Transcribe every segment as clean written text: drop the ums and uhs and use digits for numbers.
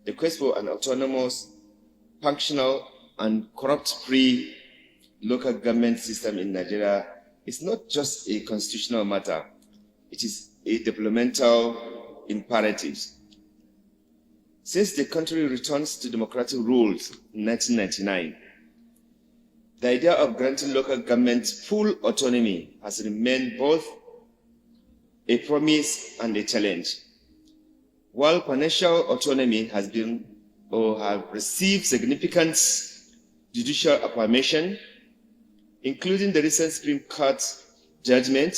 The quest for an autonomous, functional, and corrupt-free local government system in Nigeria is not just a constitutional matter, it is a developmental imperative. Since the country returns to democratic rules in 1999, the idea of granting local government full autonomy has remained both a promise and a challenge. While financial autonomy has been or have received significant judicial affirmation, including the recent Supreme Court judgment,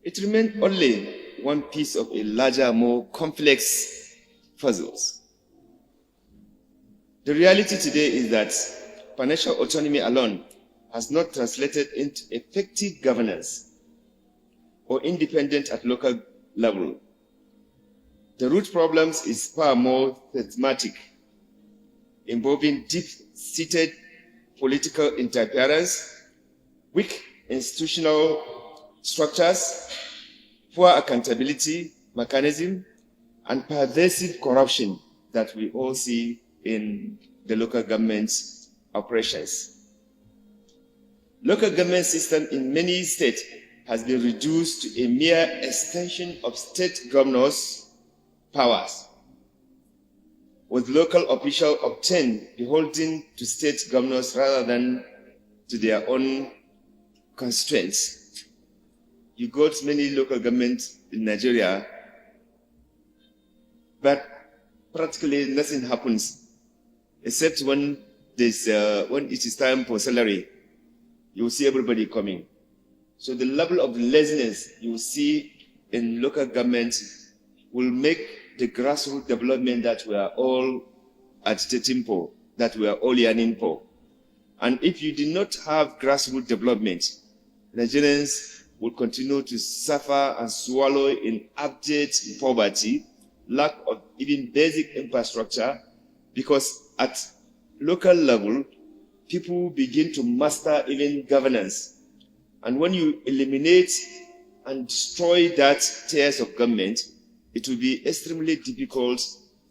it remains only one piece of a larger, more complex puzzle. The reality today is that financial autonomy alone has not translated into effective governance or independence at local level. The root problems is far more systematic, involving deep-seated political interference, weak institutional structures, poor accountability mechanism, and pervasive corruption that we all see in the local government operations. Local government system in many states has been reduced to a mere extension of state governors' powers, with local officials obtained beholden to state governors rather than to their own constituents. You go to many local governments in Nigeria, but practically nothing happens, except when it is time for salary, you will see everybody coming. So the level of laziness you will see in local government will make the grassroots development that we are all agitating for, that we are all yearning for. And if you do not have grassroots development, Nigerians will continue to suffer and swallow in abject poverty, lack of even basic infrastructure, because at local level, people begin to master even governance. And when you eliminate and destroy that tiers of government, it will be extremely difficult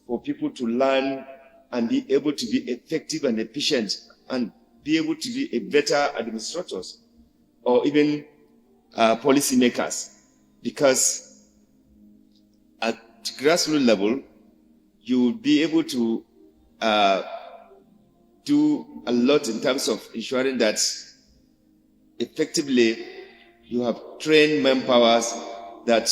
for people to learn and be able to be effective and efficient and be able to be a better administrators or even policy makers. Because at grassroots level, you will be able to do a lot in terms of ensuring that effectively you have trained manpowers that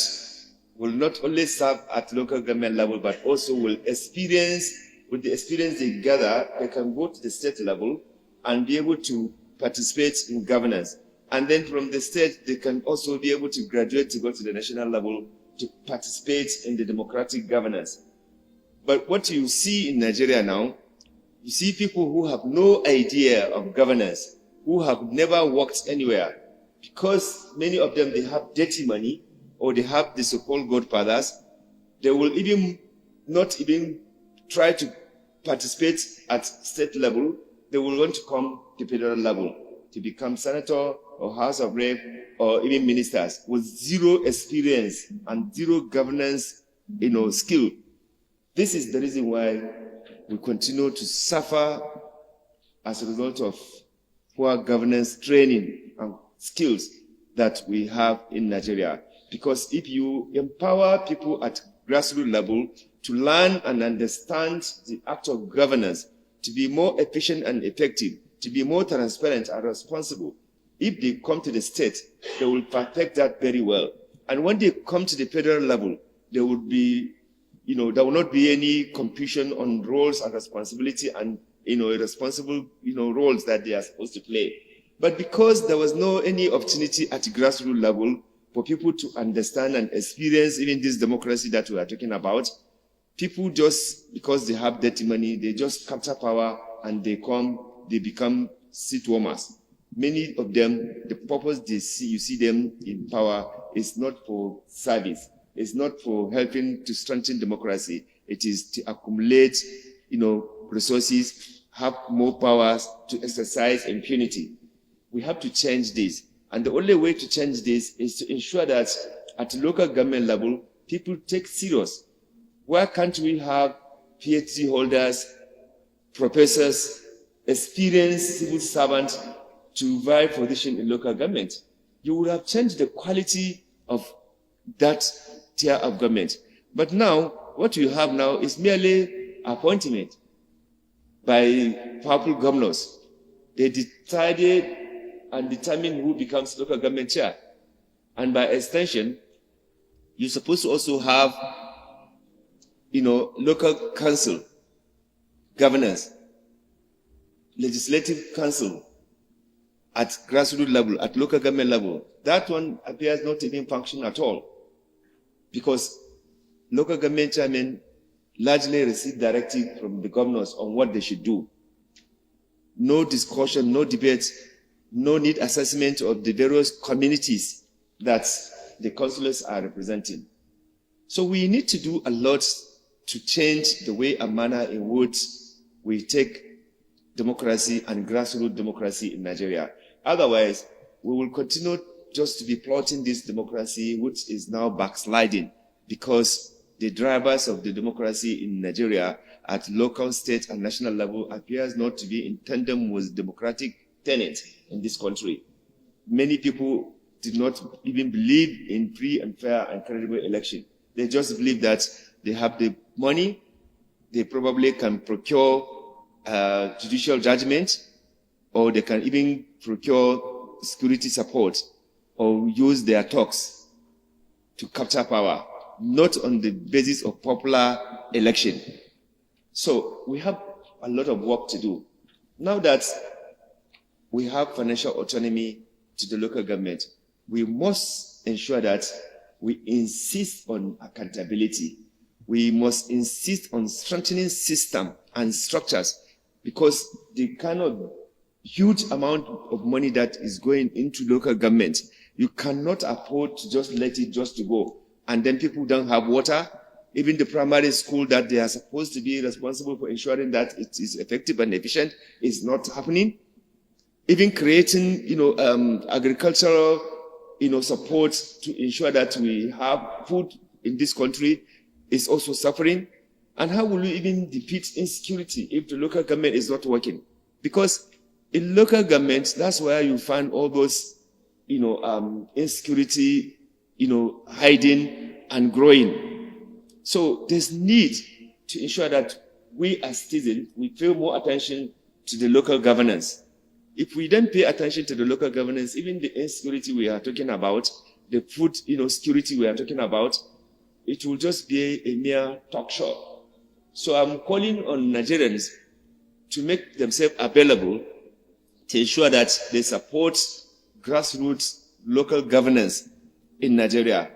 will not only serve at local government level, but also will experience, with the experience they gather, they can go to the state level and be able to participate in governance. And then from the state, they can also be able to graduate to go to the national level to participate in the democratic governance. But what you see in Nigeria now, you see people who have no idea of governance, who have never worked anywhere, because many of them, they have dirty money, or they have the so-called godfathers. They will not even try to participate at state level. They will want to come to federal level to become senator or House of Rep or even ministers with zero experience and zero governance, skill. This is the reason why we continue to suffer as a result of poor governance training and skills that we have in Nigeria. Because if you empower people at grassroots level to learn and understand the act of governance, to be more efficient and effective, to be more transparent and responsible, if they come to the state, they will perfect that very well. And when they come to the federal level, there will be, there will not be any confusion on roles and responsibility and, responsible, roles that they are supposed to play. But because there was no any opportunity at the grassroots level for people to understand and experience even this democracy that we are talking about, people just, because they have dirty money, they just capture power and they become seat warmers. Many of them, the purpose you see them in power is not for service. It's not for helping to strengthen democracy. It is to accumulate, resources, have more powers to exercise impunity. We have to change this. And the only way to change this is to ensure that at local government level, people take serious. Why can't we have PhD holders, professors, experienced civil servants to vie for position in local government. You would have changed the quality of that tier of government. But now, what you have now is merely appointment by powerful governors. They decided and determine who becomes local government chair. And by extension, you're supposed to also have, local council, governance, legislative council at grassroots level, at local government level. That one appears not even function at all, because local government chairmen largely receive directive from the governors on what they should do. No discussion, no debate, no need assessment of the various communities that the councillors are representing. So we need to do a lot to change the way and manner in which we take democracy and grassroots democracy in Nigeria. Otherwise, we will continue just to be plotting this democracy, which is now backsliding, because the drivers of the democracy in Nigeria at local, state, and national level appears not to be in tandem with democratic tenets in this country. Many people did not even believe in free and fair and credible election. They just believe that they have the money, they probably can procure judicial judgment, or they can even procure security support, or use their talks to capture power, not on the basis of popular election. So we have a lot of work to do. Now that we have financial autonomy to the local government, we must ensure that we insist on accountability. We must insist on strengthening system and structures, because the kind of huge amount of money that is going into local government, you cannot afford to just let it just to go. And then people don't have water. Even the primary school that they are supposed to be responsible for ensuring that it is effective and efficient is not happening. Even creating, agricultural, support to ensure that we have food in this country is also suffering. And how will you even defeat insecurity if the local government is not working? Because in local government, that's where you find all those, insecurity, hiding and growing. So there's need to ensure that we as citizens, we pay more attention to the local governance. If we don't pay attention to the local governance, even the insecurity we are talking about, the food, security we are talking about, it will just be a mere talk show. So I'm calling on Nigerians to make themselves available to ensure that they support grassroots local governance in Nigeria.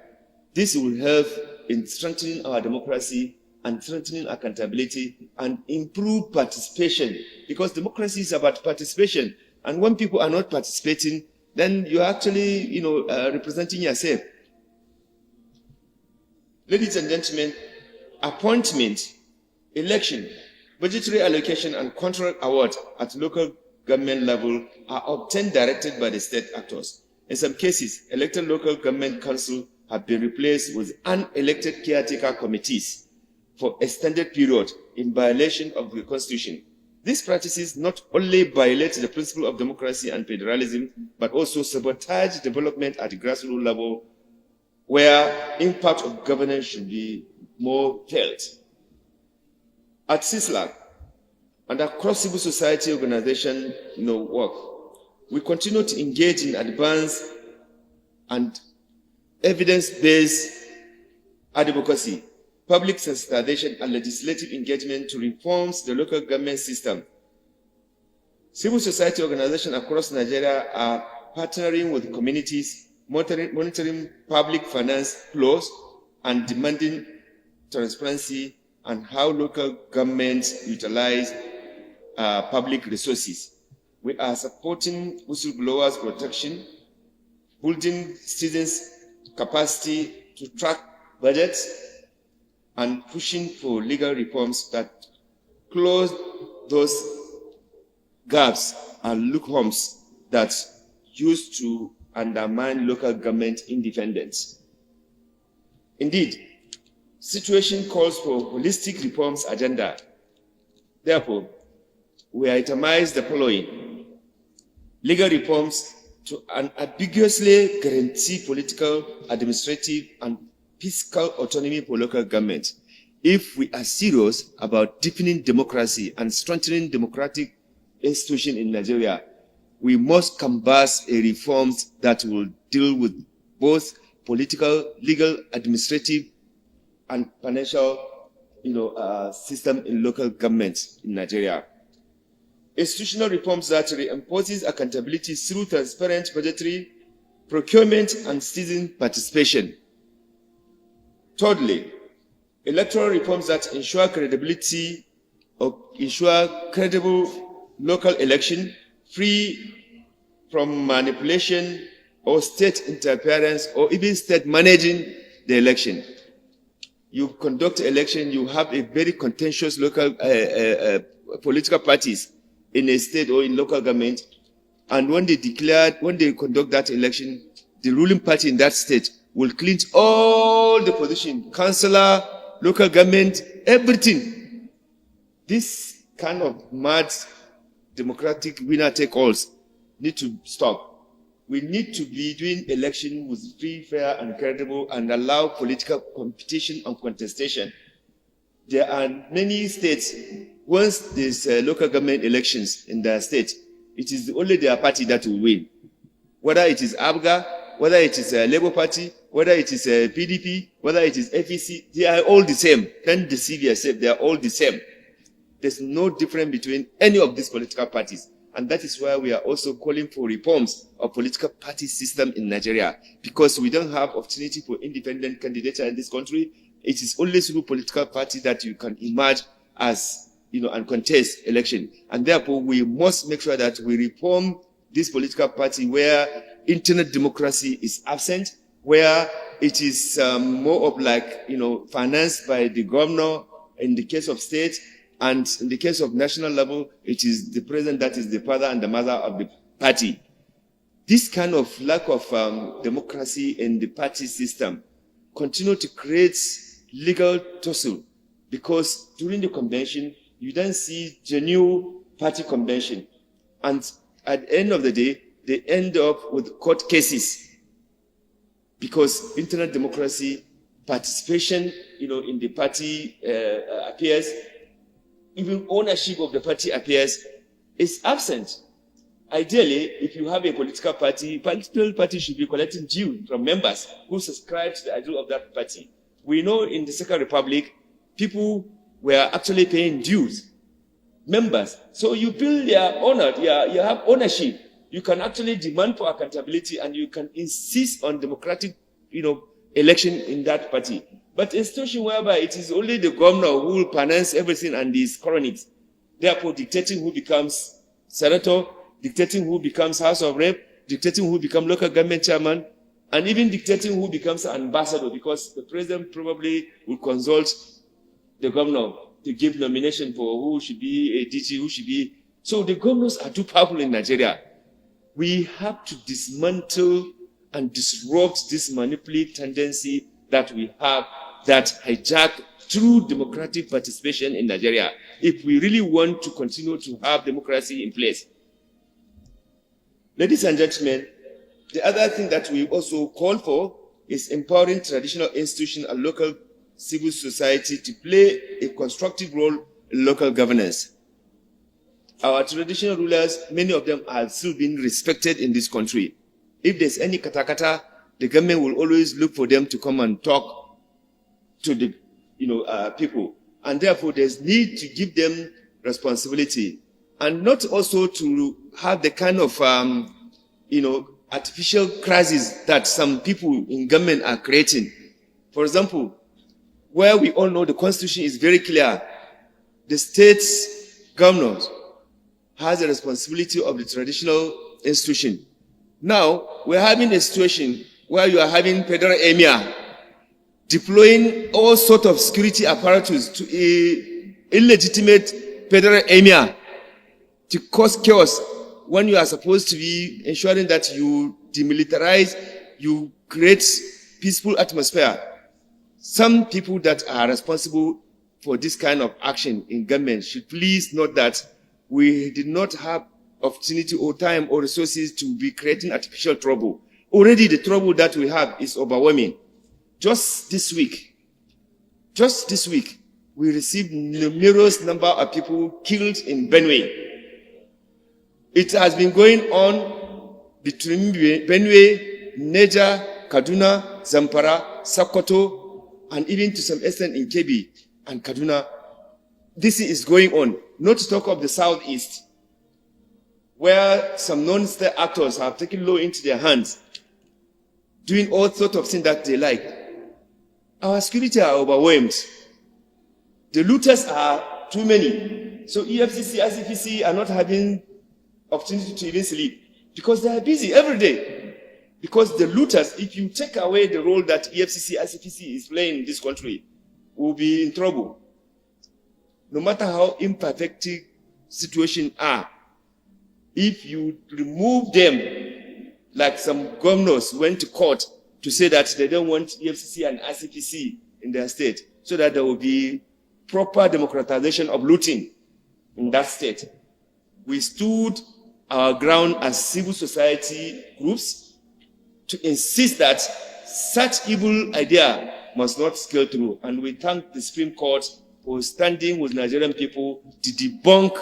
This will help in strengthening our democracy and strengthening accountability and improve participation, because democracy is about participation. And when people are not participating, then you're actually, representing yourself. Ladies and gentlemen, appointment, election, budgetary allocation, and contract award at local government level are obtained directed by the state actors. In some cases, elected local government council have been replaced with unelected caretaker committees for extended period in violation of the Constitution. These practices not only violate the principle of democracy and federalism, but also sabotage development at the grassroots level, where impact of governance should be more felt. At CISLAC and across civil society organization work, we continue to engage in advanced and evidence-based advocacy, public sensitization, and legislative engagement to reform the local government system. Civil society organizations across Nigeria are partnering with communities, monitoring public finance flows, and demanding transparency on how local governments utilize public resources. We are supporting whistleblowers protection, building citizens' capacity to track budgets, and pushing for legal reforms that close those gaps and loopholes that used to undermine local government independence. Indeed, situation calls for holistic reforms agenda. Therefore, we itemize the following: legal reforms to unambiguously guarantee political, administrative, and fiscal autonomy for local governments. If we are serious about deepening democracy and strengthening democratic institutions in Nigeria, we must canvass a reforms that will deal with both political, legal, administrative, and financial system in local governments in Nigeria. Institutional reforms that reinforces accountability through transparent budgetary, procurement, and citizen participation. Thirdly, electoral reforms that ensure credible local election, free from manipulation or state interference or even state managing the election. You conduct election, you have a very contentious local political parties in a state or in local government, and when they conduct that election, the ruling party in that state will clinch all the position, councillor, local government, everything. This kind of mad democratic winner-take-alls need to stop. We need to be doing election with free, fair, and credible, and allow political competition and contestation. There are many states, once there's local government elections in their state, it is only their party that will win. Whether it is ABGA, whether it is a Labour Party, whether it is a PDP, whether it is FEC, they are all the same. Don't deceive yourself, they are all the same. There's no difference between any of these political parties. And that is why we are also calling for reforms of political party system in Nigeria, because we don't have opportunity for independent candidates in this country. It is only through political party that you can emerge as, and contest election. And therefore, we must make sure that we reform this political party where internet democracy is absent, where it is more of like, financed by the governor in the case of state, and in the case of national level, it is the president that is the father and the mother of the party. This kind of lack of democracy in the party system continue to create legal tussle, because during the convention, you then see genuine party convention. And at the end of the day, they end up with court cases, because internet democracy, participation, in the party appears, even ownership of the party appears, is absent. Ideally, if you have a political party should be collecting due from members who subscribe to the idea of that party. We know in the Second Republic, people were actually paying dues, members. So you build their honor, you have ownership. You can actually demand for accountability, and you can insist on democratic, election in that party. But a situation whereby it is only the governor who will finance everything and his colonies, therefore dictating who becomes senator, dictating who becomes House of Rep, dictating who becomes local government chairman, and even dictating who becomes an ambassador, because the president probably will consult the governor to give nomination for who should be a DG, who should be. So the governors are too powerful in Nigeria. We have to dismantle and disrupt this manipulative tendency that we have that hijack true democratic participation in Nigeria, if we really want to continue to have democracy in place. Ladies and gentlemen, the other thing that we also call for is empowering traditional institutions and local civil society to play a constructive role in local governance. Our traditional rulers, many of them are still being respected in this country. If there's any katakata, the government will always look for them to come and talk to the people. And therefore, there's need to give them responsibility, and not also to have the kind of artificial crisis that some people in government are creating. For example, where we all know the constitution is very clear, the state's governors has a responsibility of the traditional institution. Now, we're having a situation where you are having federal emir deploying all sorts of security apparatus to a illegitimate federal emir to cause chaos when you are supposed to be ensuring that you demilitarize, you create peaceful atmosphere. some people that are responsible for this kind of action in government should please note that we did not have opportunity or time or resources to be creating artificial trouble. Already the trouble that we have is overwhelming. Just this week, we received numerous number of people killed in Benue. It has been going on between Benue, Niger, Kaduna, Zamfara, Sokoto, and even to some extent in Kebbi and Kaduna. This is going on. Not to talk of the southeast, where some non-state actors have taken law into their hands, doing all sorts of things that they like. Our security are overwhelmed. The looters are too many. So EFCC, ICPC are not having opportunity to even sleep because they are busy every day. Because the looters, if you take away the role that EFCC, ICPC is playing in this country, will be in trouble. No matter how imperfect situations are, if you remove them, like some governors went to court to say that they don't want EFCC and ICPC in their state, so that there will be proper democratization of looting in that state. We stood our ground as civil society groups to insist that such evil idea must not scale through. And we thank the Supreme Court for standing with Nigerian people to debunk